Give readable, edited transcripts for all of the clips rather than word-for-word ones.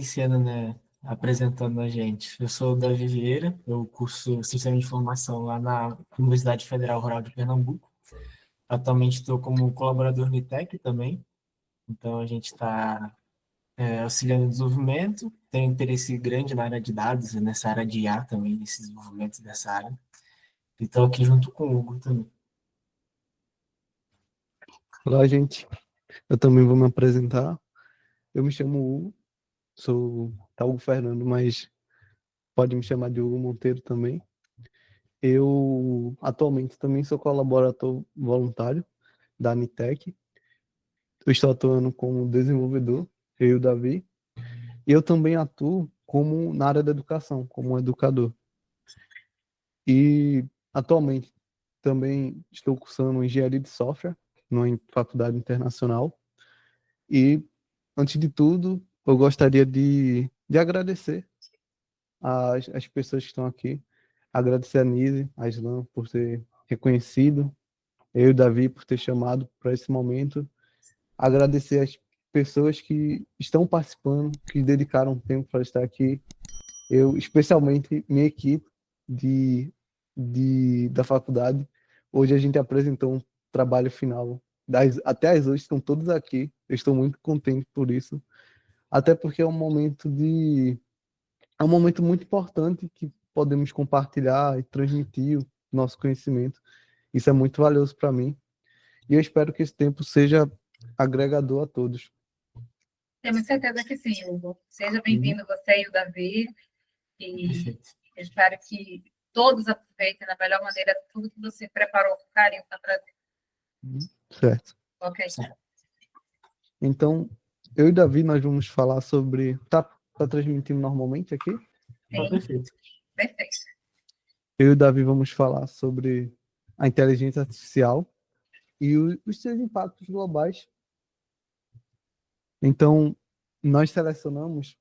iniciando, né, apresentando a gente. Eu sou o Davi Vieira, eu curso Sistema de Informação lá na Universidade Federal Rural de Pernambuco. Atualmente estou como colaborador no ITEC também, então a gente está auxiliando o desenvolvimento, tem interesse grande na área de dados e nessa área de IA também, nesse desenvolvimento dessa área. E estou aqui junto com o Hugo também. Olá, gente. Eu também vou me apresentar. Eu me chamo Hugo, sou Hugo Fernando, mas pode me chamar de Hugo Monteiro também. Eu atualmente também sou colaborador voluntário da Anitec. Eu estou atuando como desenvolvedor, eu e o Davi. E eu também atuo como na área da educação, como educador. E atualmente também estou cursando engenharia de software numa faculdade internacional. E antes de tudo, eu gostaria de agradecer as pessoas que estão aqui. Agradecer a Nise, a Islam, por ter reconhecido, eu e o Davi por ter chamado para esse momento. Agradecer as pessoas que estão participando, que dedicaram tempo para estar aqui. Eu, especialmente minha equipe da faculdade. Hoje a gente apresentou um trabalho final. Até as hoje estão todos aqui. Eu estou muito contente por isso. Até porque é um momento muito importante que podemos compartilhar e transmitir o nosso conhecimento. Isso é muito valioso para mim. E eu espero que esse tempo seja agregador a todos. Temos certeza que sim, Hugo. Seja bem-vindo você e o Davi. E eu espero que todos aproveitem da melhor maneira tudo que você preparou com carinho para trazer. Certo. Ok. Então, eu e o Davi, nós vamos falar sobre... Tá transmitindo normalmente aqui? Sim. Perfeito. Perfeito. Eu e o Davi vamos falar sobre a inteligência artificial e os seus impactos globais. Então, nós selecionamos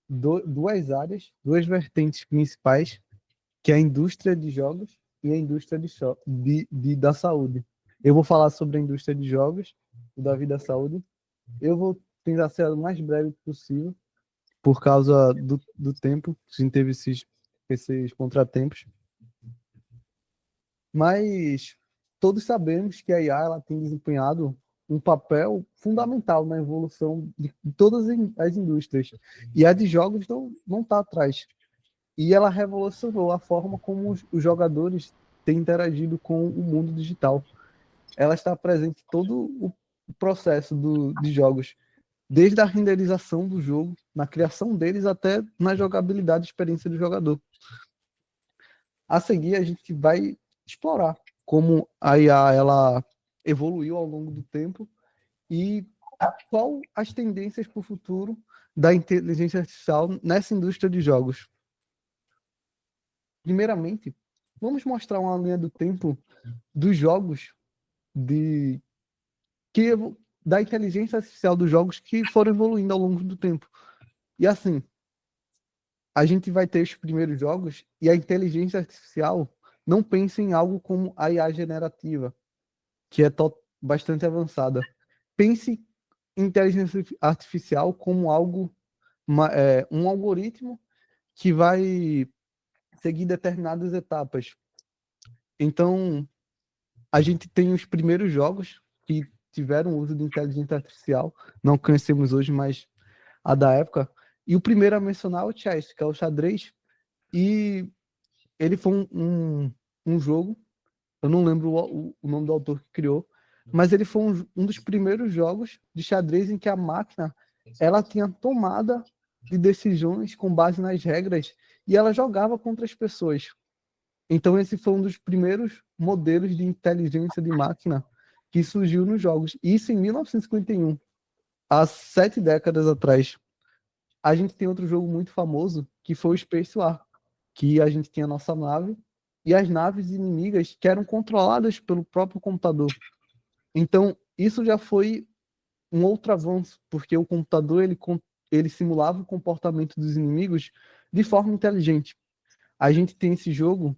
duas áreas, duas vertentes principais, que é a indústria de jogos e a indústria da saúde. Eu vou falar sobre a indústria de jogos, o Davi da saúde. Eu vou tentar ser o mais breve possível, por causa do tempo, a gente teve esses contratempos. Mas todos sabemos que a IA ela tem desempenhado um papel fundamental na evolução de todas as indústrias. E a de jogos não está atrás. E ela revolucionou a forma como os jogadores têm interagido com o mundo digital. Ela está presente em todo o processo de jogos, desde a renderização do jogo, na criação deles, até na jogabilidade e experiência do jogador. A seguir, a gente vai explorar como a IA ela evoluiu ao longo do tempo e qual as tendências para o futuro da inteligência artificial nessa indústria de jogos. Primeiramente, vamos mostrar uma linha do tempo dos jogos da inteligência artificial dos jogos que foram evoluindo ao longo do tempo. E assim, a gente vai ter os primeiros jogos e a inteligência artificial não pensa em algo como a IA generativa, que é bastante avançada. Pense em inteligência artificial como um algoritmo que vai seguir determinadas etapas. Então, a gente tem os primeiros jogos que tiveram uso de inteligência artificial, não conhecemos hoje, mas a da época. E o primeiro a mencionar é o chess, que é o xadrez, e ele foi um jogo, eu não lembro o nome do autor que criou, mas ele foi um dos primeiros jogos de xadrez em que a máquina ela tinha tomada de decisões com base nas regras e ela jogava contra as pessoas. Então esse foi um dos primeiros modelos de inteligência de máquina que surgiu nos jogos. Isso em 1951, há 7 décadas atrás. A gente tem outro jogo muito famoso, que foi o Space War, que a gente tinha a nossa nave e as naves inimigas que eram controladas pelo próprio computador. Então, isso já foi um outro avanço, porque o computador ele simulava o comportamento dos inimigos de forma inteligente. A gente tem esse jogo,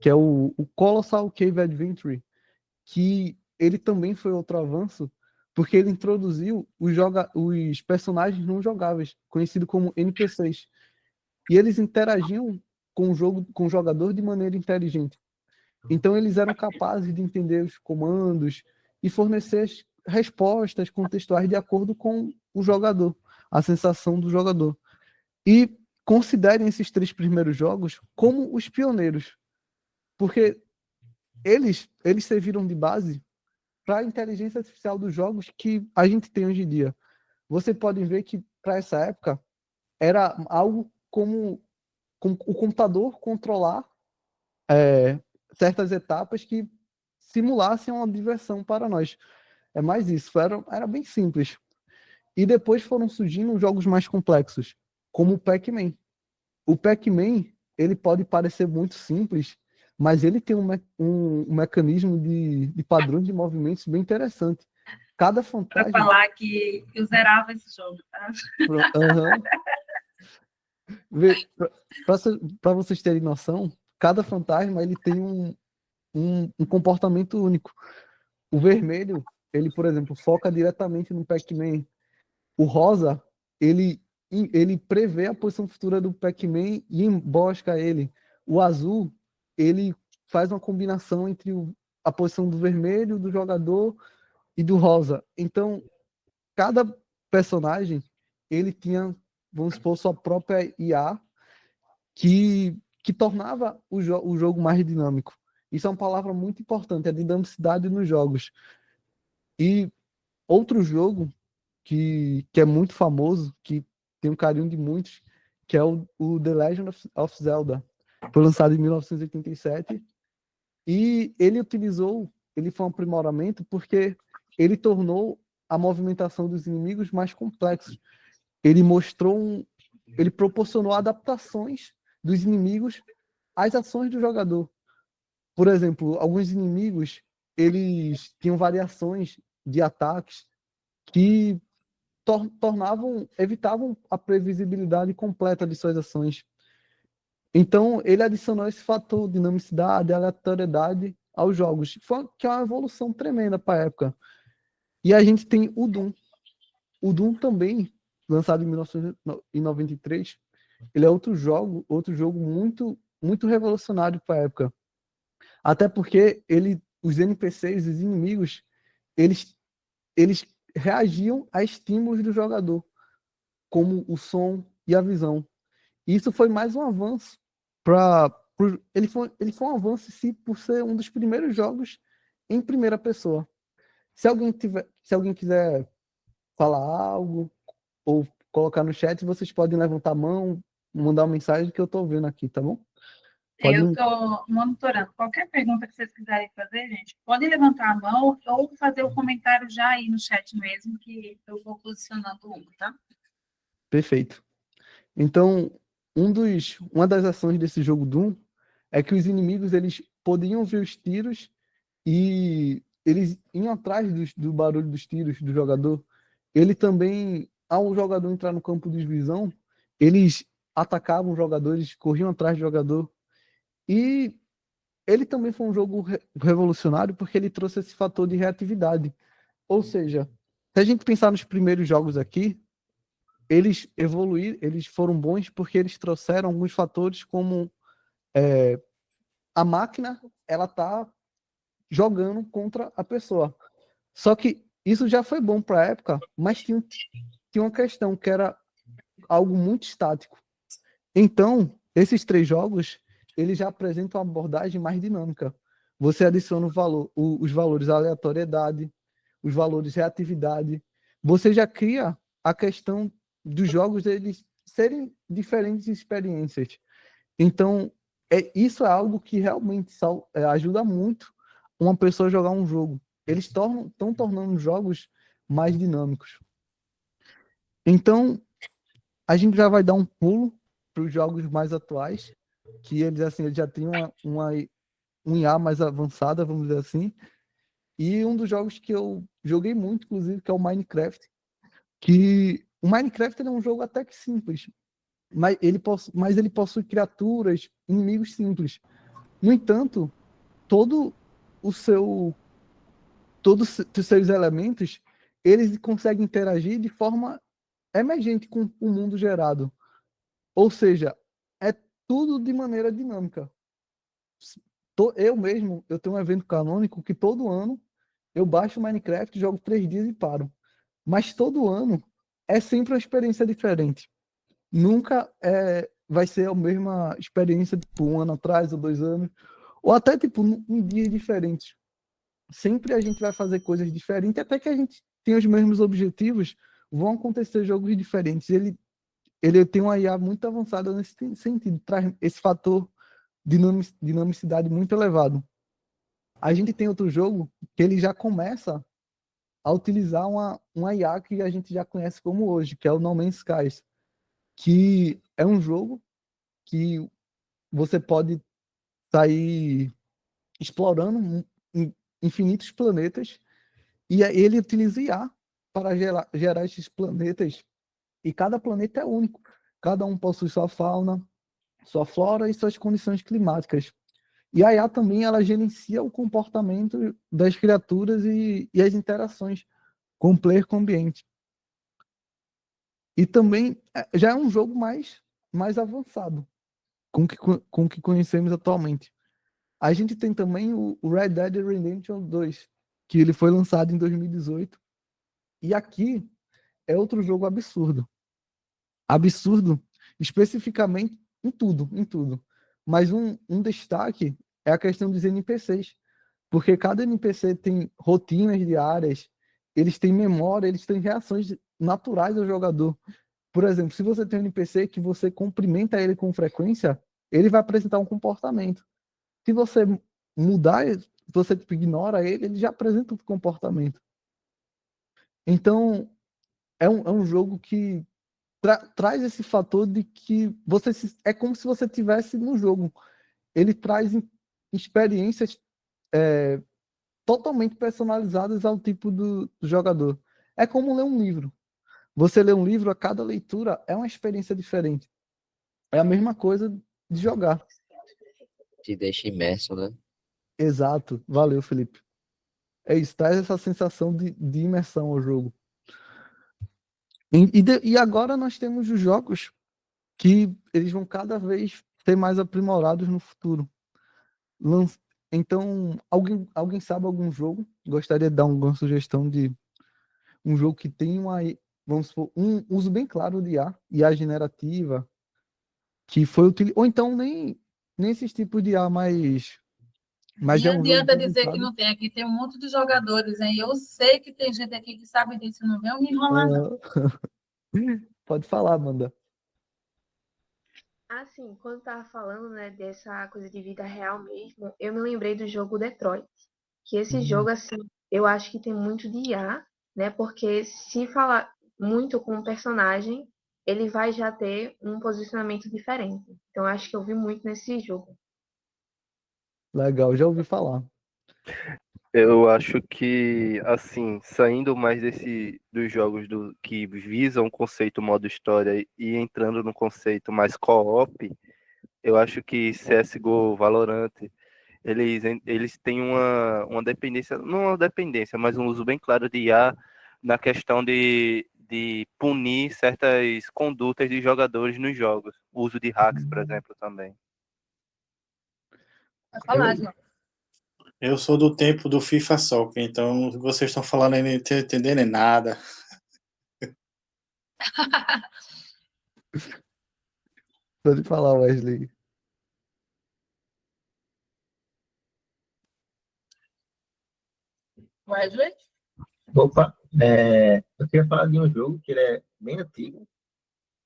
que é o Colossal Cave Adventure, que ele também foi outro avanço, porque ele introduziu os personagens não jogáveis, conhecidos como NPCs. E eles interagiam com o jogador de maneira inteligente. Então eles eram capazes de entender os comandos e fornecer as respostas contextuais de acordo com o jogador, a sensação do jogador. E considerem esses 3 primeiros jogos como os pioneiros, porque eles serviram de base para a inteligência artificial dos jogos que a gente tem hoje em dia. Você pode ver que, para essa época, era algo como o computador controlar certas etapas que simulassem uma diversão para nós. É mais isso, era bem simples. E depois foram surgindo jogos mais complexos, como o Pac-Man. O Pac-Man, ele pode parecer muito simples, mas ele tem um mecanismo de padrões de movimentos bem interessante. Cada Para fantasma... falar que eu zerava esse jogo, tá? Aham. Para vocês terem noção, cada fantasma ele tem um comportamento único. O vermelho, ele, por exemplo, foca diretamente no Pac-Man. O rosa, ele prevê a posição futura do Pac-Man e embosca ele. O azul, ele faz uma combinação entre a posição do vermelho, do jogador e do rosa. Então, cada personagem, ele tinha, vamos supor, sua própria IA que tornava o jogo mais dinâmico. Isso é uma palavra muito importante, a dinamicidade nos jogos. E outro jogo que é muito famoso, que tem um carinho de muitos, que é o The Legend of Zelda. Foi lançado em 1987 e ele foi um aprimoramento porque ele tornou a movimentação dos inimigos mais complexos. Ele proporcionou adaptações dos inimigos às ações do jogador. Por exemplo, alguns inimigos, eles tinham variações de ataques que evitavam a previsibilidade completa de suas ações. Então, ele adicionou esse fator dinamicidade, aleatoriedade aos jogos, que é uma evolução tremenda para a época. E a gente tem o Doom. O Doom também, lançado em 1993, ele é outro jogo muito, muito revolucionário para a época. Até porque os NPCs, os inimigos, eles reagiam a estímulos do jogador, como o som e a visão. Isso foi mais um avanço ele foi um avanço sim, por ser um dos primeiros jogos em primeira pessoa. Se alguém quiser falar algo ou colocar no chat, vocês podem levantar a mão, mandar uma mensagem que eu estou vendo aqui, tá bom? Eu estou monitorando. Qualquer pergunta que vocês quiserem fazer, gente, podem levantar a mão ou fazer o comentário já aí no chat mesmo, que eu vou posicionando um, tá? Perfeito. Então, uma das ações desse jogo Doom é que os inimigos eles podiam ver os tiros e eles iam atrás do barulho dos tiros do jogador. Ele também, ao jogador entrar no campo de visão, eles atacavam os jogadores, corriam atrás do jogador. E ele também foi um jogo revolucionário porque ele trouxe esse fator de reatividade. Ou seja, se a gente pensar nos primeiros jogos aqui, eles foram bons porque eles trouxeram alguns fatores como a máquina, ela tá jogando contra a pessoa. Só que isso já foi bom para a época, mas tinha uma questão que era algo muito estático. Então, esses 3 jogos, eles já apresentam uma abordagem mais dinâmica. Você adiciona os valores aleatoriedade, os valores reatividade. Você já cria a questão dos jogos eles serem diferentes experiências. Então, isso é algo que realmente ajuda muito uma pessoa a jogar um jogo. Eles estão tornando os jogos mais dinâmicos. Então, a gente já vai dar um pulo para os jogos mais atuais, que eles já têm um IA mais avançada, vamos dizer assim. E um dos jogos que eu joguei muito, inclusive, que é o Minecraft. Que o Minecraft é um jogo até que simples, mas ele possui criaturas, inimigos simples. No entanto, todos os seus elementos, eles conseguem interagir de forma emergente com o mundo gerado. Ou seja, é tudo de maneira dinâmica. Eu tenho um evento canônico que todo ano eu baixo o Minecraft, jogo 3 dias e paro. Mas todo ano é sempre uma experiência diferente. Nunca vai ser a mesma experiência, tipo, um ano atrás, ou 2 anos, ou até, tipo, em dias diferentes. Sempre a gente vai fazer coisas diferentes, até que a gente tenha os mesmos objetivos, vão acontecer jogos diferentes. Ele tem uma IA muito avançada nesse sentido, traz esse fator dinamicidade muito elevado. A gente tem outro jogo que ele já começa a utilizar uma IA que a gente já conhece como hoje, que é o No Man's Skies, que é um jogo que você pode sair explorando infinitos planetas e ele utiliza IA para gerar esses planetas e cada planeta é único. Cada um possui sua fauna, sua flora e suas condições climáticas. E a IA também ela gerencia o comportamento das criaturas e as interações com o player com o ambiente. E também já é um jogo mais avançado com o que conhecemos atualmente. A gente tem também o Red Dead Redemption 2, que ele foi lançado em 2018. E aqui é outro jogo absurdo. Absurdo, especificamente em tudo, em tudo. Mas um destaque é a questão dos NPCs. Porque cada NPC tem rotinas diárias, eles têm memória, eles têm reações naturais ao jogador. Por exemplo, se você tem um NPC que você cumprimenta ele com frequência, ele vai apresentar um comportamento. Se você mudar, você tipo, ignora ele, ele já apresenta outro comportamento. Então, é um jogo que traz esse fator de que é como se você tivesse no jogo. Ele traz experiências totalmente personalizadas ao tipo do jogador. É como ler um livro. Você lê um livro, a cada leitura é uma experiência diferente. É a mesma coisa de jogar. Te deixa imerso, né? Exato. Valeu, Felipe. É isso, traz essa sensação de imersão ao jogo. E agora nós temos os jogos que eles vão cada vez ser mais aprimorados no futuro. Então, alguém sabe algum jogo? Gostaria de dar uma sugestão de um jogo que tem vamos supor, um uso bem claro de IA generativa, que foi utilizado, ou então nem esses tipos de IA, mas Nem é um jogo adianta dizer que dedicado. não tem. Aqui tem um monte de jogadores, hein? Eu sei que tem gente aqui que sabe disso. Não vem me enrolar, não. Pode falar, Amanda. Assim, quando tava falando, né, dessa coisa de vida real mesmo, eu me lembrei do jogo Detroit. Que esse jogo, assim, eu acho que tem muito de IA, né? Porque se falar muito com o personagem, ele vai já ter um posicionamento diferente. Então, eu acho que eu vi muito nesse jogo. Legal, já ouvi falar. Eu acho que, assim, saindo mais dos jogos que visam o conceito modo história e entrando no conceito mais co-op, eu acho que CSGO, Valorant, eles têm uma dependência, não uma dependência, mas um uso bem claro de IA na questão de punir certas condutas de jogadores nos jogos. O uso de hacks, por exemplo, também. Vai falar, João. Eu sou do tempo do FIFA Soccer, então vocês estão falando aí, não estou entendendo nada. Pode falar, Wesley. Wesley? Opa, eu queria falar de um jogo que ele é bem antigo.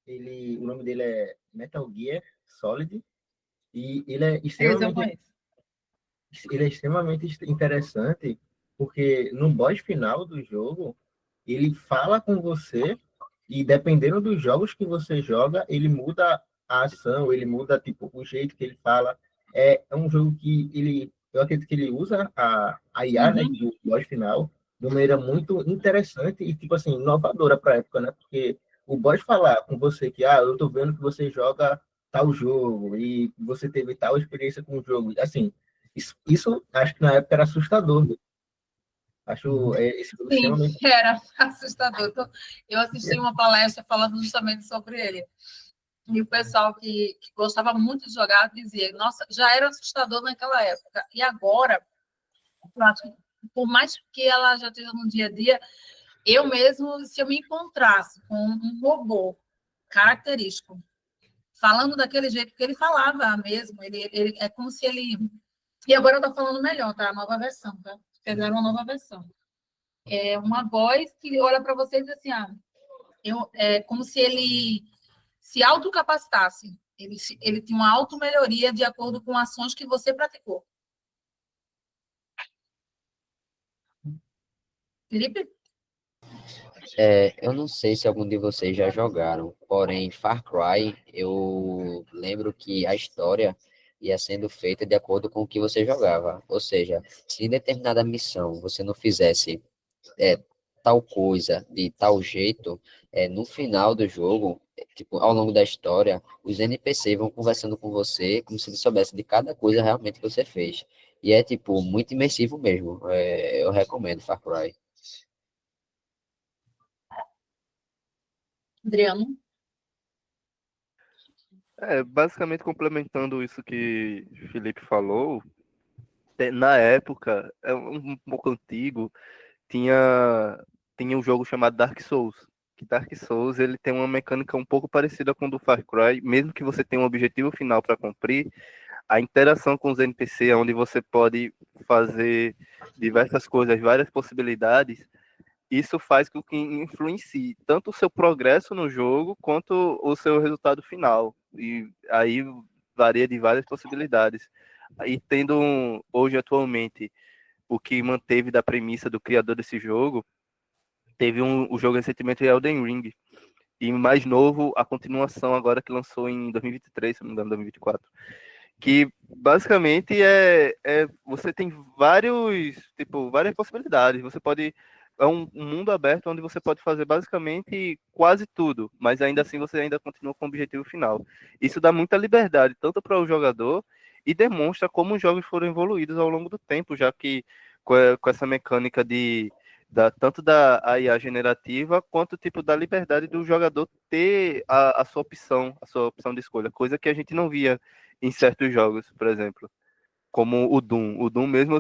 O nome dele é Metal Gear Solid e Esse eu conheço. ele é extremamente interessante porque no boss final do jogo ele fala com você e dependendo dos jogos que você joga ele muda a ação, ele muda tipo o jeito que ele fala. É um jogo que eu acredito que ele usa a IA, né, do boss final de uma maneira muito interessante e tipo assim inovadora para a época, né? Porque o boss falar com você que eu tô vendo que você joga tal jogo e você teve tal experiência com o jogo, assim, isso acho que na época era assustador. Acho esse jogo Sim, extremamente. era assustador. Então, eu assisti uma palestra falando justamente sobre ele. E o pessoal que gostava muito de jogar dizia, nossa, já era assustador naquela época. E agora, eu acho que, por mais que ela já esteja no dia a dia, eu mesmo, se eu me encontrasse com um robô característico, falando daquele jeito que ele falava mesmo, ele é como se ele... E agora eu estou falando melhor, tá? A nova versão, tá? Pegaram uma nova versão. É uma voz que olha para você e diz assim, é como se ele se autocapacitasse. Ele tinha uma auto-melhoria de acordo com ações que você praticou. Felipe? Eu não sei se algum de vocês já jogaram, porém, Far Cry, eu lembro que a história ia sendo feita de acordo com o que você jogava. Ou seja, se em determinada missão você não fizesse é, tal coisa de tal jeito, no final do jogo, tipo, ao longo da história, os NPC vão conversando com você como se eles soubessem de cada coisa realmente que você fez. E é, tipo, muito imersivo mesmo. Eu recomendo Far Cry. Adriano? Basicamente complementando isso que o Felipe falou, na época, é um pouco antigo, tinha, tinha um jogo chamado Dark Souls. Que Dark Souls ele tem uma mecânica um pouco parecida com o do Far Cry, mesmo que você tenha um objetivo final para cumprir, a interação com os NPC, onde você pode fazer diversas coisas, várias possibilidades, isso faz com que influencie tanto o seu progresso no jogo quanto o seu resultado final. E aí varia de várias possibilidades. E tendo hoje atualmente o que manteve da premissa do criador desse jogo, teve o jogo recentemente Elden Ring. E mais novo, a continuação agora que lançou em 2023, se não me engano, 2024. Que basicamente você tem várias possibilidades. Você pode. É um mundo aberto onde você pode fazer basicamente quase tudo, mas ainda assim você ainda continua com o objetivo final. Isso dá muita liberdade, tanto para o jogador, e demonstra como os jogos foram evoluídos ao longo do tempo, já que com essa mecânica tanto da IA generativa, quanto tipo da liberdade do jogador ter a sua opção de escolha, coisa que a gente não via em certos jogos, por exemplo, como o Doom. O Doom mesmo,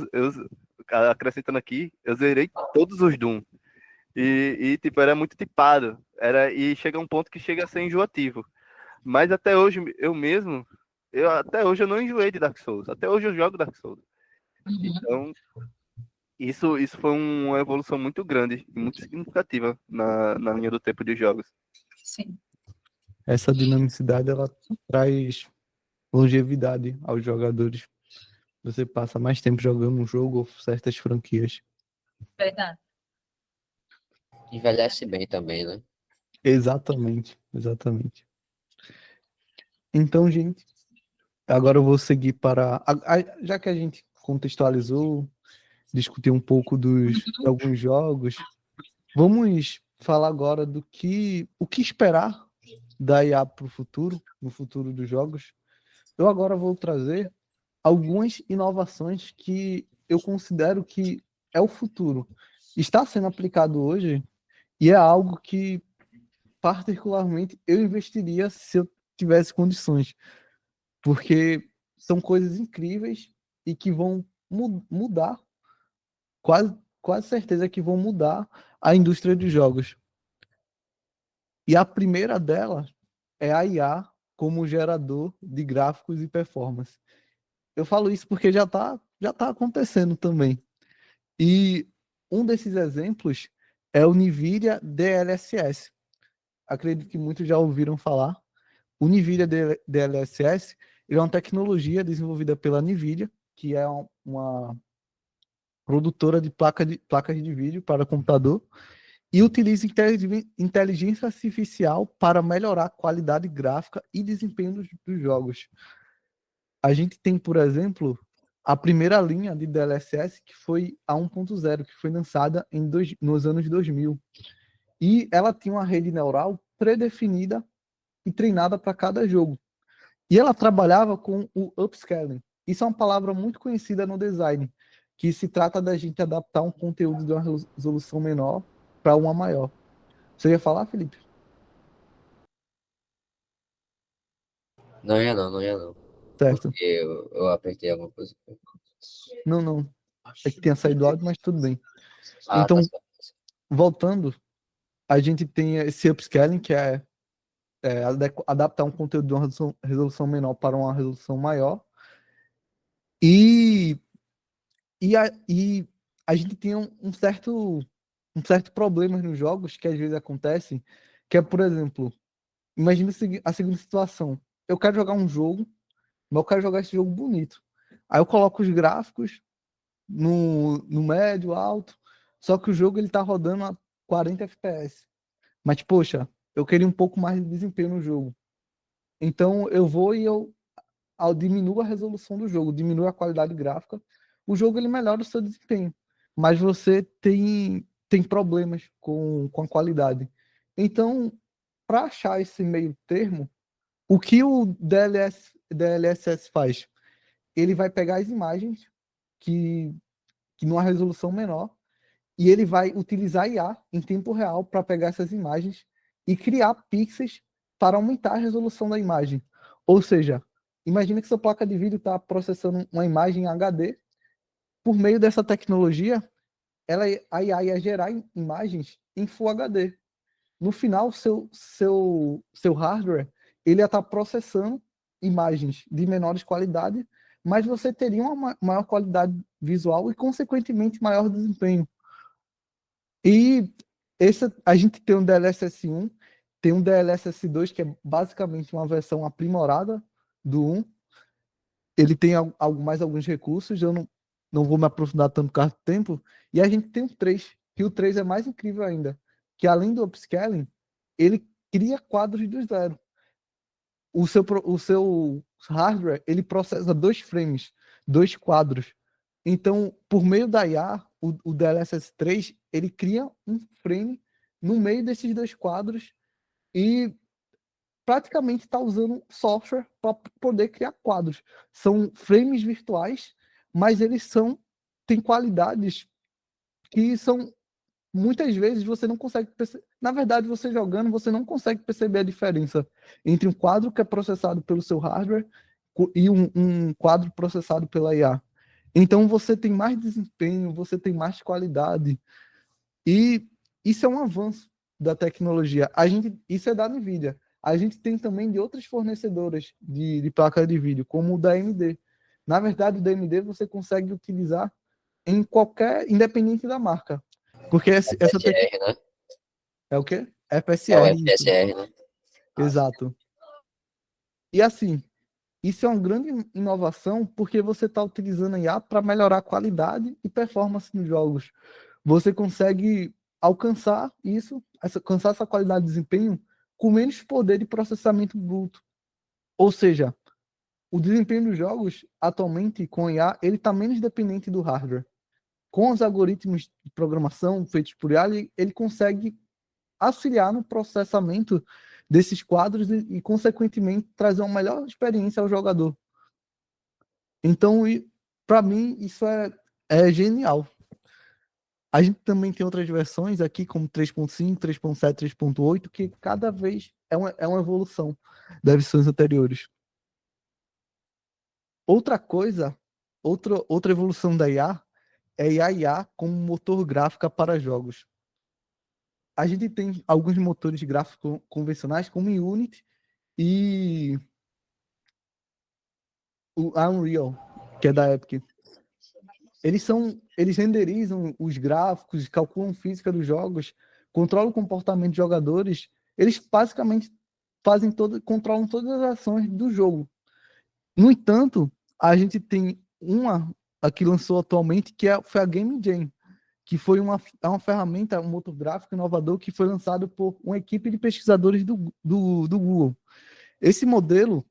acrescentando aqui, eu zerei todos os Doom. Tipo, era muito tipado. E chega um ponto que chega a ser enjoativo. Mas até hoje, até hoje eu não enjoei de Dark Souls. Até hoje eu jogo Dark Souls. Então, isso foi uma evolução muito grande e muito significativa na linha do tempo de jogos. Sim. Essa dinamicidade, ela traz longevidade aos jogadores. Você passa mais tempo jogando um jogo ou certas franquias. Verdade. Envelhece bem também, né? Exatamente, exatamente. Então, gente, agora eu vou seguir para... Já que a gente contextualizou, discutiu um pouco de alguns jogos, vamos falar agora o que esperar da IA para o futuro, no futuro dos jogos. Eu agora vou trazer algumas inovações que eu considero que é o futuro. Está sendo aplicado hoje e é algo que, particularmente, eu investiria se eu tivesse condições, porque são coisas incríveis e que vão mudar, quase certeza que vão mudar a indústria de jogos. E a primeira delas é a IA como gerador de gráficos e performance. Eu falo isso porque já tá acontecendo também. E um desses exemplos é o NVIDIA DLSS. Acredito que muitos já ouviram falar. O NVIDIA DLSS ele é uma tecnologia desenvolvida pela NVIDIA, que é uma produtora de placas de vídeo para computador, e utiliza inteligência artificial para melhorar a qualidade gráfica e desempenho dos jogos. A gente tem, por exemplo, a primeira linha de DLSS, que foi a 1.0, que foi lançada nos anos 2000. E ela tinha uma rede neural pré-definida e treinada para cada jogo. E ela trabalhava com o upscaling. Isso é uma palavra muito conhecida no design, que se trata da gente adaptar um conteúdo de uma resolução menor para uma maior. Você ia falar, Felipe? Não ia não, não ia não. Certo. Porque eu apertei alguma coisa. Não, não. É que tenha saído áudio, mas tudo bem. Ah, Então, tá certo. voltando, a gente tem esse upscaling, que é adaptar um conteúdo de uma resolução menor para uma resolução maior. E, a gente tem um certo problema nos jogos que às vezes acontece, que é, por exemplo, imagina a seguinte situação. Eu quero jogar um jogo, mas eu quero jogar esse jogo bonito. Aí eu coloco os gráficos no médio, alto, só que o jogo ele tá rodando a 40 FPS. Mas, poxa, eu queria um pouco mais de desempenho no jogo. Então eu vou e ao diminuo a resolução do jogo, diminuo a qualidade gráfica, o jogo ele melhora o seu desempenho. Mas você tem problemas com a qualidade. Então, para achar esse meio termo, o que o DLSS faz? Ele vai pegar as imagens que numa resolução menor e ele vai utilizar IA em tempo real para pegar essas imagens e criar pixels para aumentar a resolução da imagem. Ou seja, imagina que sua placa de vídeo está processando uma imagem em HD. Por meio dessa tecnologia, a IA ia gerar imagens em Full HD. No final, seu hardware ele ia estar processando imagens de menores qualidade, mas você teria uma maior qualidade visual e, consequentemente, maior desempenho. E a gente tem um DLSS 1, tem um DLSS 2, que é basicamente uma versão aprimorada do 1. Ele tem mais alguns recursos, eu não vou me aprofundar tanto por causa do tempo. E a gente tem o 3, que o 3 é mais incrível ainda, que além do upscaling, ele cria quadros do zero. O seu hardware, ele processa 2 frames, 2 quadros. Então, por meio da IA, o DLSS 3, ele cria um frame no meio desses 2 quadros e praticamente está usando software para poder criar quadros. São frames virtuais, mas eles têm qualidades que são muitas vezes você não consegue perceber. Na verdade, você jogando, você não consegue perceber a diferença entre um quadro que é processado pelo seu hardware e um quadro processado pela IA. Então você tem mais desempenho, você tem mais qualidade. E isso é um avanço da tecnologia. Isso é da NVIDIA. A gente tem também de outras fornecedoras de placa de vídeo, como o da AMD. Na verdade, o da AMD você consegue utilizar em qualquer, independente da marca. Porque essa FSR, né? é o quê? É o FSR, isso. FSR, né? Exato. E assim, isso é uma grande inovação porque você está utilizando a IA para melhorar a qualidade e performance nos jogos. Você consegue alcançar essa qualidade de desempenho com menos poder de processamento bruto. Ou seja, o desempenho dos jogos, atualmente, com IA, ele está menos dependente do hardware. Com os algoritmos de programação feitos por IA, ele consegue auxiliar no processamento desses quadros e, consequentemente, trazer uma melhor experiência ao jogador. Então, para mim, isso é genial. A gente também tem outras versões aqui, como 3.5, 3.7, 3.8, que cada vez é uma evolução das versões anteriores. Outra coisa, outra evolução da IA é a IA como motor gráfico para jogos. A gente tem alguns motores gráficos convencionais, como o Unity e o Unreal, que é da Epic. Eles renderizam os gráficos, calculam física dos jogos, controlam o comportamento dos jogadores. Eles basicamente controlam todas as ações do jogo. No entanto, a gente tem a que lançou atualmente, foi a Game Jam, que é uma ferramenta, um motor gráfico inovador que foi lançado por uma equipe de pesquisadores do Google. Esse modelo,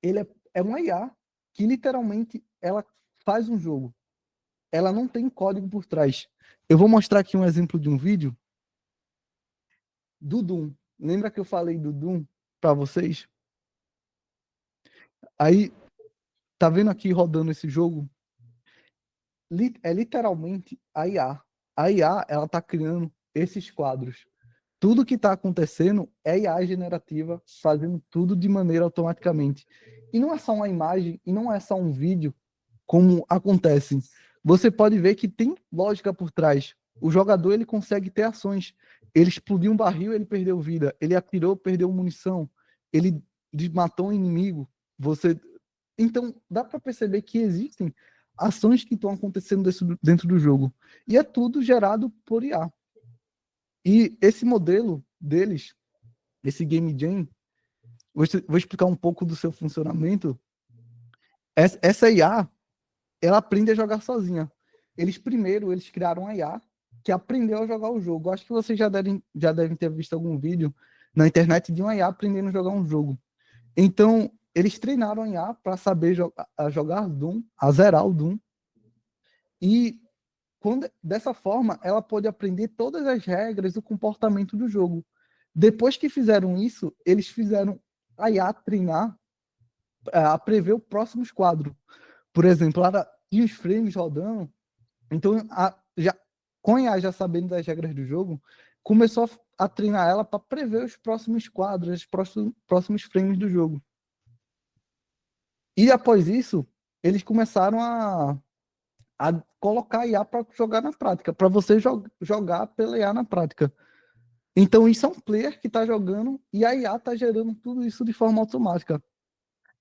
ele é uma IA que literalmente ela faz um jogo. Ela não tem código por trás. Eu vou mostrar aqui um exemplo de um vídeo do Doom. Lembra que eu falei do Doom para vocês? Aí, tá vendo aqui rodando esse jogo? é literalmente a IA. A IA, ela está criando esses quadros. Tudo que está acontecendo é IA generativa, fazendo tudo de maneira automaticamente. E não é só uma imagem, e não é só um vídeo, como acontece. Você pode ver que tem lógica por trás. O jogador, ele consegue ter ações. Ele explodiu um barril, ele perdeu vida. Ele atirou, perdeu munição. Ele matou um inimigo. Então, dá para perceber que existem ações que estão acontecendo dentro do jogo. E é tudo gerado por IA. E esse modelo deles, esse Game Jam, vou explicar um pouco do seu funcionamento. Essa IA, ela aprende a jogar sozinha. Eles criaram a IA que aprendeu a jogar o jogo. Acho que vocês já devem ter visto algum vídeo na internet de uma IA aprendendo a jogar um jogo. Então, eles treinaram a IA para saber jogar Doom, a zerar o Doom. E dessa forma, ela pode aprender todas as regras do comportamento do jogo. Depois que fizeram isso, eles fizeram a IA treinar a prever o próximo quadro. Por exemplo, ela tinha os frames rodando. Então, com a IA já sabendo das regras do jogo, começou a treinar ela para prever os próximos quadros, os próximos frames do jogo. E após isso, eles começaram a colocar a IA para jogar na prática, para você jogar pela IA na prática. Então, isso é um player que está jogando e a IA está gerando tudo isso de forma automática.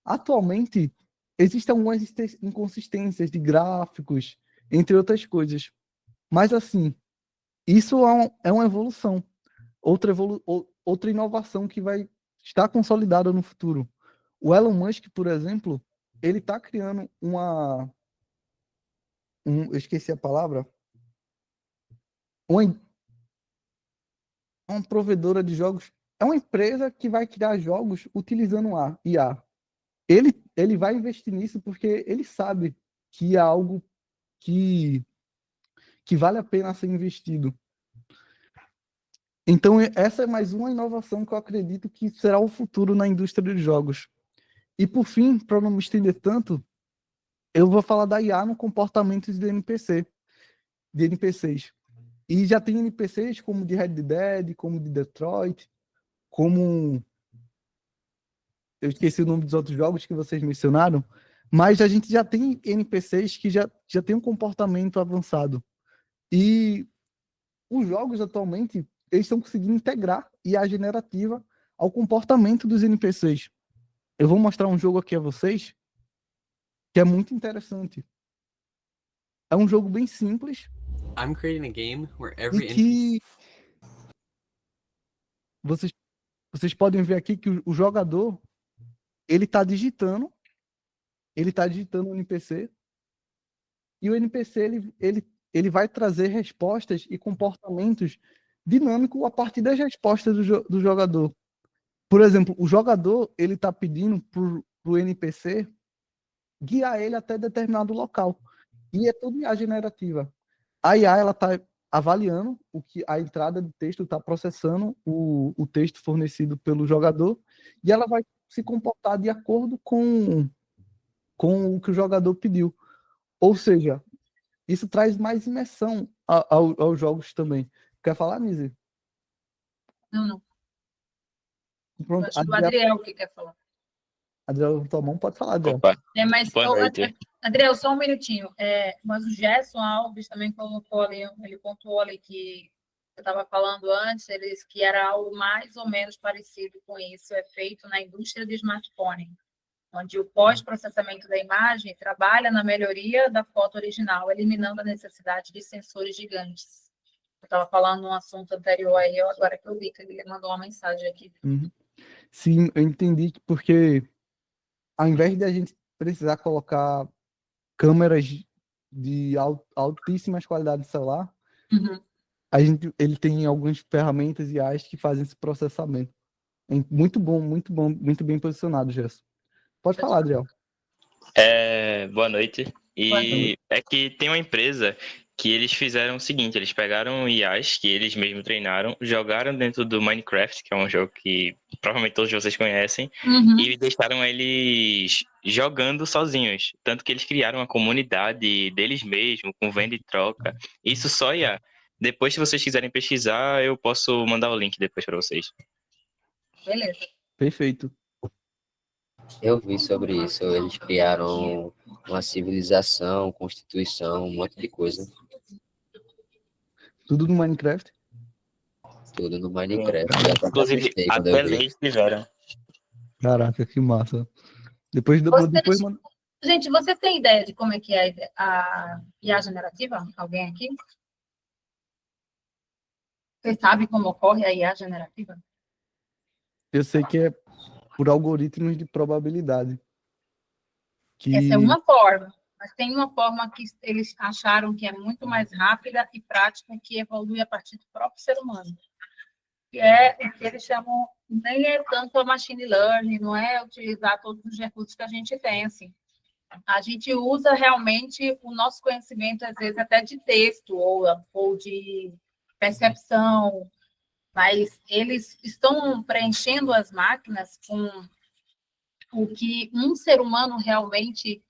Atualmente, existem algumas inconsistências de gráficos, entre outras coisas. Mas, assim, isso é uma evolução. Outra inovação que vai estar consolidada no futuro. O Elon Musk, por exemplo, ele está criando eu esqueci a palavra. Uma provedora de jogos. É uma empresa que vai criar jogos utilizando a IA. Ele vai investir nisso porque ele sabe que é algo que vale a pena ser investido. Então, essa é mais uma inovação que eu acredito que será o futuro na indústria de jogos. E, por fim, para não me estender tanto, eu vou falar da IA no comportamento de NPCs. E já tem NPCs como de Red Dead, como de Detroit, como... Eu esqueci o nome dos outros jogos que vocês mencionaram, mas a gente já tem NPCs que já tem um comportamento avançado. E os jogos, atualmente, eles estão conseguindo integrar IA generativa ao comportamento dos NPCs. Eu vou mostrar um jogo aqui a vocês, que é muito interessante. É um jogo bem simples. I'm creating a game where E every que vocês podem ver aqui que o jogador ele está digitando um NPC e o NPC ele vai trazer respostas e comportamentos dinâmicos a partir das respostas do jogador. Por exemplo, o jogador ele está pedindo para o NPC guiar ele até determinado local. E é tudo IA generativa. A IA ela está avaliando a entrada de texto, está processando o texto fornecido pelo jogador e ela vai se comportar de acordo com o que o jogador pediu. Ou seja, isso traz mais imersão aos jogos também. Quer falar, Nise? Não. Pronto, Acho que o Adriel que quer falar. Adriel, tua mão pode falar, Adriel. Opa, Boa noite. Adriel, só um minutinho. Mas o Gerson Alves também colocou ali, ele pontuou ali que eu estava falando antes, que era algo mais ou menos parecido com isso, é feito na indústria de smartphone, onde o pós-processamento da imagem trabalha na melhoria da foto original, eliminando a necessidade de sensores gigantes. Eu estava falando um assunto anterior aí, agora que eu vi que ele mandou uma mensagem aqui. Uhum. Sim, eu entendi que porque ao invés de a gente precisar colocar câmeras de altíssimas qualidades de celular, ele tem algumas ferramentas e IAs que fazem esse processamento. É muito bom, muito bem posicionado, Gerson. Pode falar, Adriel. Boa noite. E é que tem uma empresa que eles fizeram o seguinte, eles pegaram IAs que eles mesmos treinaram, jogaram dentro do Minecraft, que é um jogo que provavelmente todos vocês conhecem, e deixaram eles jogando sozinhos. Tanto que eles criaram uma comunidade deles mesmos, com venda e troca. Isso só IA. Depois, se vocês quiserem pesquisar, eu posso mandar o link depois para vocês. Beleza. Perfeito. Eu vi sobre isso. Eles criaram uma civilização, constituição, um monte de coisa. Tudo no Minecraft? Tudo no Minecraft. Eu até Inclusive, assustei quando eu até vi. leis tiveram. Caraca, que massa. Depois, mano, Gente, você tem ideia de como é que é a IA generativa? Alguém aqui? Você sabe como ocorre a IA generativa? eu sei que é por algoritmos de probabilidade. Essa é uma forma, mas tem uma forma que eles acharam que é muito mais rápida e prática, que evolui a partir do próprio ser humano. Que é o que eles chamam, nem é tanto a machine learning, não é utilizar todos os recursos que a gente tem, assim. A gente usa realmente o nosso conhecimento, às vezes até de texto ou de percepção, mas eles estão preenchendo as máquinas com o que um ser humano realmente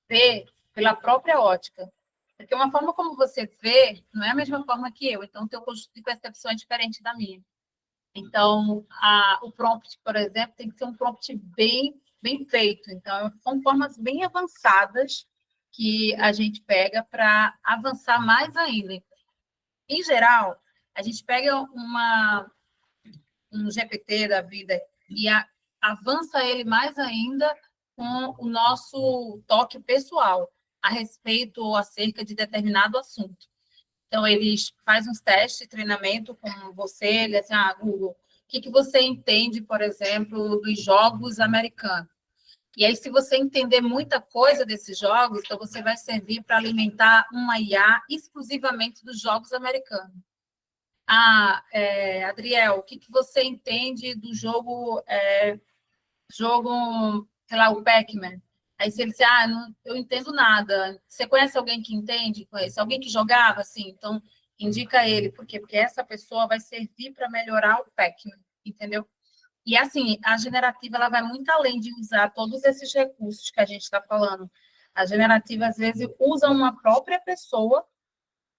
vê pela própria ótica. Porque uma forma como você vê não é a mesma forma que eu, então o teu conjunto de percepção é diferente da minha. Então, o prompt, por exemplo, tem que ser um prompt bem feito. Então, são formas bem avançadas que a gente pega para avançar mais ainda. Em geral, a gente pega um GPT da vida e avança ele mais ainda com o nosso toque pessoal a respeito ou acerca de determinado assunto. Então, eles fazem uns testes de treinamento com você, ele assim, Google, o que você entende, por exemplo, dos jogos americanos? E aí, se você entender muita coisa desses jogos, então você vai servir para alimentar uma IA exclusivamente dos jogos americanos. Adriel, o que você entende do jogo, sei lá, o Pac-Man? Aí se ele disser, eu entendo nada. Você conhece alguém que entende? Conhece alguém que jogava? Assim, então, indica ele. Por quê? Porque essa pessoa vai servir para melhorar o Pac-Man, entendeu? E, assim, a generativa ela vai muito além de usar todos esses recursos que a gente está falando. A generativa, às vezes, usa uma própria pessoa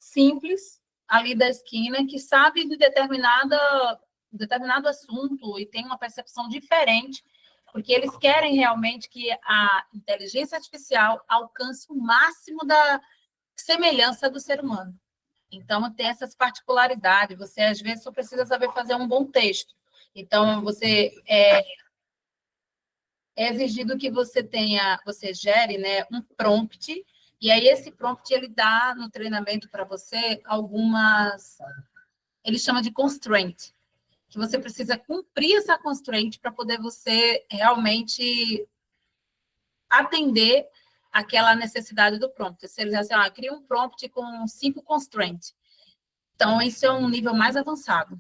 simples, ali da esquina, que sabe de determinado assunto e tem uma percepção diferente, porque eles querem realmente que a inteligência artificial alcance o máximo da semelhança do ser humano. Então, tem essas particularidades. Você, às vezes, só precisa saber fazer um bom texto. Então, é exigido que você gere, né, um prompt, e aí esse prompt ele dá no treinamento para você ele chama de constraint, que você precisa cumprir essa constraint para poder você realmente atender aquela necessidade do prompt. Se ele diz assim, cria um prompt com 5 constraints. Então, isso é um nível mais avançado.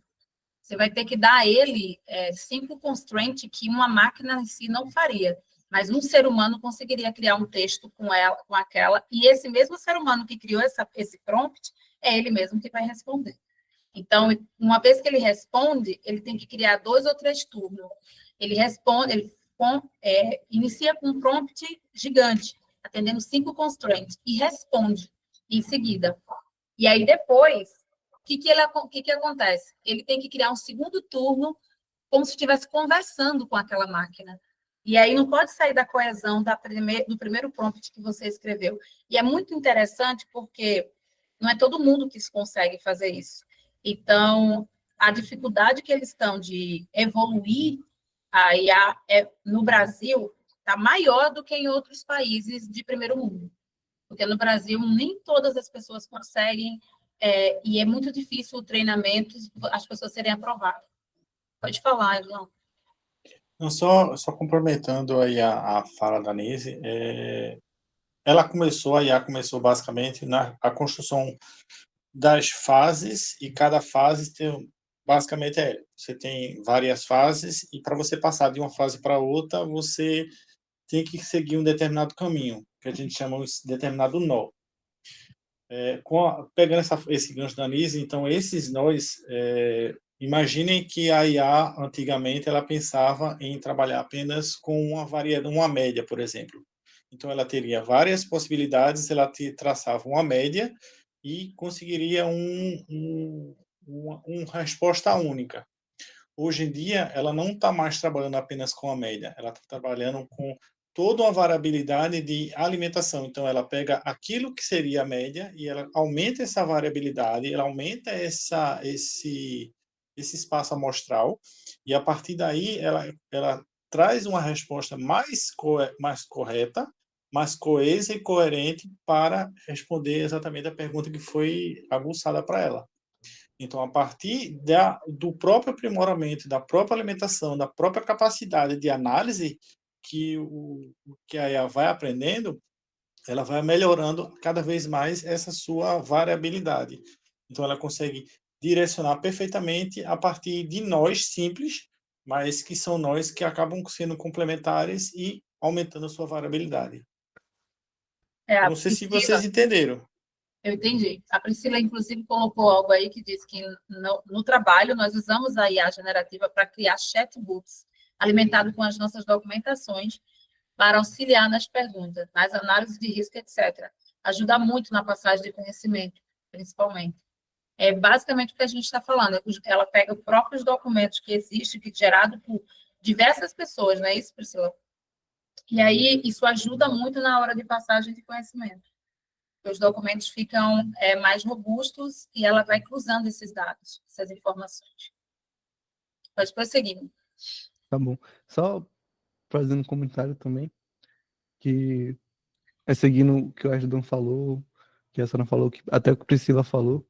Você vai ter que dar a ele 5 constraints que uma máquina em si não faria. Mas um ser humano conseguiria criar um texto com aquela, e esse mesmo ser humano que criou esse prompt, é ele mesmo que vai responder. Então, uma vez que ele responde, ele tem que criar 2 ou 3 turnos. Ele inicia com um prompt gigante, atendendo 5 constraints, e responde em seguida. E aí, depois, o que acontece? Ele tem que criar um segundo turno, como se estivesse conversando com aquela máquina. E aí não pode sair da coesão do primeiro prompt que você escreveu. E é muito interessante porque não é todo mundo que consegue fazer isso. Então, a dificuldade que eles estão de evoluir a IA no Brasil está maior do que em outros países de primeiro mundo. Porque no Brasil nem todas as pessoas conseguem, e é muito difícil o treinamento, as pessoas serem aprovadas. Pode falar, João. Não, só complementando aí a fala da Nise, a IA começou basicamente na construção das fases, e cada fase basicamente você tem várias fases, e para você passar de uma fase para outra, você tem que seguir um determinado caminho, que a gente chama de determinado nó. Pegando esse gancho da Anise, então esses nós, imaginem que a IA, antigamente, ela pensava em trabalhar apenas com uma média, por exemplo. Então, ela teria várias possibilidades, ela traçava uma média e conseguiria uma resposta única. Hoje em dia, ela não está mais trabalhando apenas com a média, ela está trabalhando com toda uma variabilidade de alimentação. Então, ela pega aquilo que seria a média e ela aumenta essa variabilidade, ela aumenta esse espaço amostral, e a partir daí ela traz uma resposta mais correta, mais coesa e coerente para responder exatamente a pergunta que foi aguçada para ela. Então, a partir do próprio aprimoramento, da própria alimentação, da própria capacidade de análise que a IA vai aprendendo, ela vai melhorando cada vez mais essa sua variabilidade. Então, ela consegue direcionar perfeitamente a partir de nós simples, mas que são nós que acabam sendo complementares e aumentando a sua variabilidade. Eu não sei se vocês entenderam. Eu entendi. A Priscila, inclusive, colocou algo aí que diz que no trabalho nós usamos a IA generativa para criar chatbots alimentados com as nossas documentações para auxiliar nas perguntas, nas análises de risco, etc. Ajuda muito na passagem de conhecimento, principalmente. É basicamente o que a gente está falando. Ela pega os próprios documentos que existem, que gerado por diversas pessoas, não é isso, Priscila? E aí, isso ajuda muito na hora de passagem de conhecimento. Os documentos ficam mais robustos e ela vai cruzando esses dados, essas informações. Pode prosseguir. Tá bom. Só fazendo um comentário também, que seguindo o que o Ashdon falou, que a Sara falou, que até o que a Priscila falou,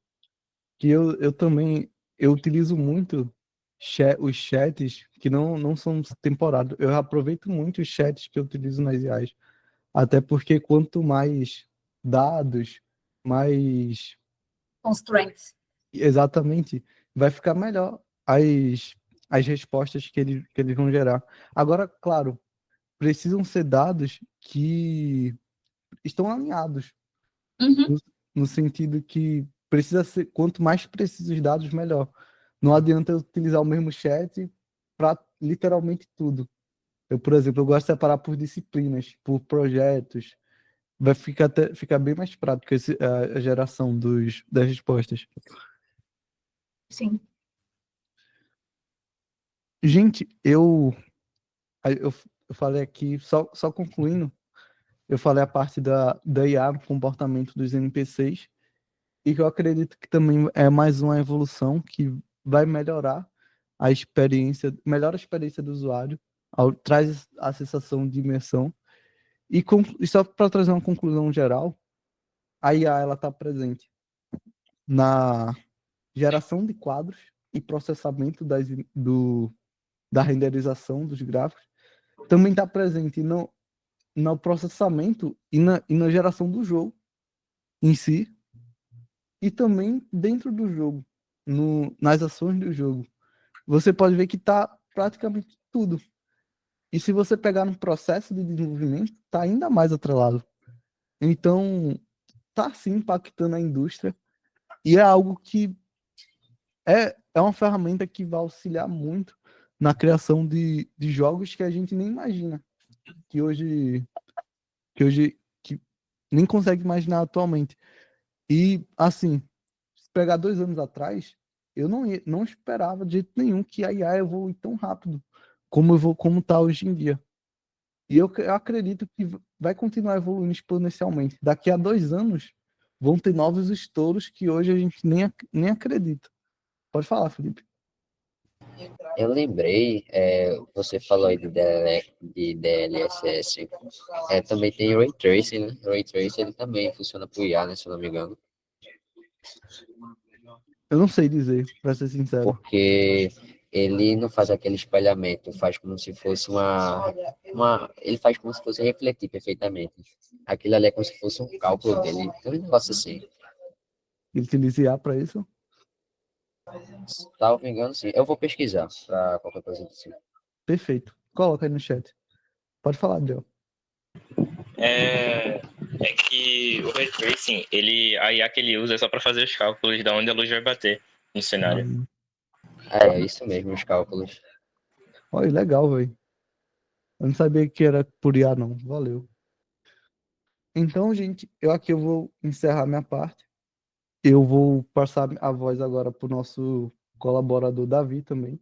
que eu também utilizo muito os chats que não são temporários. Eu aproveito muito os chats que eu utilizo nas IAs, até porque quanto mais dados, mais constraints. Exatamente, vai ficar melhor as respostas que eles vão gerar. Agora, claro, precisam ser dados que estão alinhados, no sentido que precisa ser, quanto mais precisos os dados, melhor. Não adianta eu utilizar o mesmo chat para literalmente tudo. Eu, por exemplo, eu gosto de separar por disciplinas, por projetos. Vai ficar bem mais prático a geração das respostas. Sim. Gente, eu falei aqui, só concluindo, eu falei a parte da IA, do comportamento dos NPCs, e que eu acredito que também é mais uma evolução que vai melhorar melhora a experiência do usuário, traz a sensação de imersão. E só para trazer uma conclusão geral, a IA ela está presente na geração de quadros e processamento da renderização dos gráficos, também está presente no processamento e na geração do jogo em si, e também dentro do jogo, nas ações do jogo. Você pode ver que está praticamente tudo. E se você pegar no processo de desenvolvimento, está ainda mais atrelado. Então, está sim impactando a indústria, e é algo que é uma ferramenta que vai auxiliar muito na criação de jogos que a gente nem imagina, que hoje que nem consegue imaginar atualmente. E, assim, se pegar 2 anos atrás, eu não esperava de jeito nenhum que a IA evolui tão rápido como está hoje em dia. E eu acredito que vai continuar evoluindo exponencialmente. Daqui a 2 anos, vão ter novos estouros que hoje a gente nem acredita. Pode falar, Felipe. Eu lembrei, você falou aí de DLSS, também tem Ray Tracing, né? Ray Tracing ele também funciona por IA, né, se eu não me engano. Eu não sei dizer, para ser sincero. Porque ele não faz aquele espelhamento, faz como se fosse ele faz como se fosse refletir perfeitamente. Aquilo ali é como se fosse um cálculo dele, então um negócio assim. Ele utiliza IA para isso? Salvo engano, sim. Eu vou pesquisar para qualquer coisa assim. Perfeito. Coloca aí no chat. Pode falar, Adriel. é que o Ray Tracing, a IA que ele usa é só para fazer os cálculos de onde a luz vai bater no cenário. É isso mesmo, os cálculos. Olha, legal, velho. Eu não sabia que era por IA, não. Valeu. Então, gente, eu vou encerrar minha parte. Eu vou passar a voz agora pro nosso colaborador Davi também.